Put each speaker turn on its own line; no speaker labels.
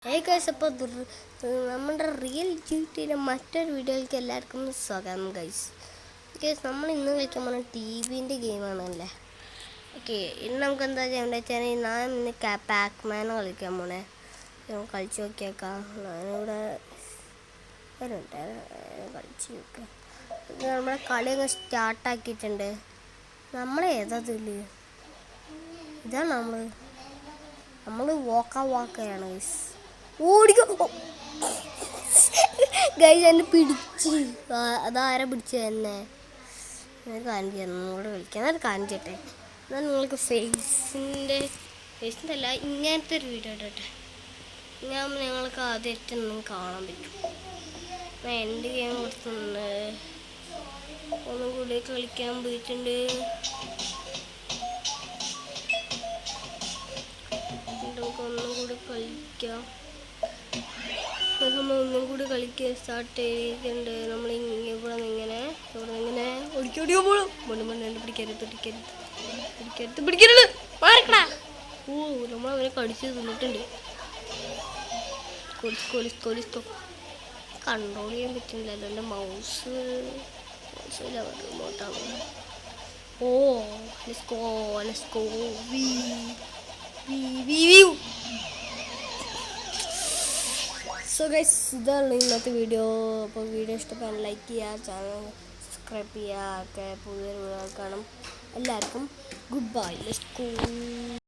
Guys, അപ്പോൾ നമ്മുടെ real ജിടിയുടെ മറ്റൊരു വീഡിയോയിലേക്ക് എല്ലാവർക്കും സ്വാഗതം ഗൈസ്. നമ്മൾ ഇന്ന് കളിക്കാൻ പോകുന്ന ടിവിൻ്റെ ഗെയിമാണല്ലേ. ഓക്കെ, ഇന്ന് നമുക്ക് എന്താ ചെയ്യേണ്ടത് വെച്ചാൽ ഞാൻ ഇന്ന് പാക്മാൻ കളിക്കാൻ പോണേ. കളിച്ച് നോക്കിയേക്കാം. ഞാനിവിടെ വരുന്നുണ്ട്, കളിച്ച് നോക്കാം. നമ്മുടെ കളി അങ്ങ് സ്റ്റാർട്ടാക്കിയിട്ടുണ്ട്. നമ്മളേതതിൽ ഇതാണ് നമ്മൾ വാക്കയാണ് ഗൈസ്. ഓടിക്കോ ഗൈസ്, എന്നെ പിടിച്ച്. അതാരാ പിടിച്ചത് എന്നെ? ഞാൻ കാണിച്ചു ഒന്നുകൂടെ വിളിക്കാം. അത് കാണിച്ചിട്ടെ. എന്നാൽ നിങ്ങൾക്ക് ഫേസിൻ്റെ അല്ല ഇങ്ങനത്തെ ഒരു വീഡിയോ ഇട്ടെ. ഞാൻ ഞങ്ങൾക്ക് ആദ്യമായിട്ടൊന്നും കാണാൻ പറ്റും. ഞാൻ എൻ്റെ ഗെയിം കൊടുത്തുണ്ട്. ഒന്നും കൂടി കളിക്കാൻ പോയിട്ടുണ്ട്. നമുക്ക് ഒന്നും കൂടി കളിക്കാം. നമ്മൾ ഒന്നും കൂടി കളിക്കാൻ സ്റ്റാർട്ട് ചെയ്തിട്ടുണ്ട്. നമ്മൾ ഇവിടെ നിന്ന് ഇങ്ങനെ ഒടിക്കോടിയോ പോലും മണ്ണ് പിടിക്കരുത് മാറിക്കടാ. ഓ, നമ്മളവനെ കടിച്ച് തിന്നിട്ടുണ്ട്. കൊലിസ്തോ കൺട്രോൾ ചെയ്യാൻ പറ്റുന്നില്ല. അതുകൊണ്ട് മൗസ് റിമോട്ടാണ്. Oh, let's go so guys, ഇതാണ് ഇന്നത്തെ വീഡിയോ. അപ്പോൾ വീഡിയോ ഇഷ്ടപ്പെടാൻ ലൈക്ക് ചെയ്യുക, ചാനൽ സബ്സ്ക്രൈബ് ചെയ്യുക. ഒക്കെ പുതിയൊരു വീഡിയോ കാണാം. എല്ലാവർക്കും ഗുഡ് ബൈ. Let's go.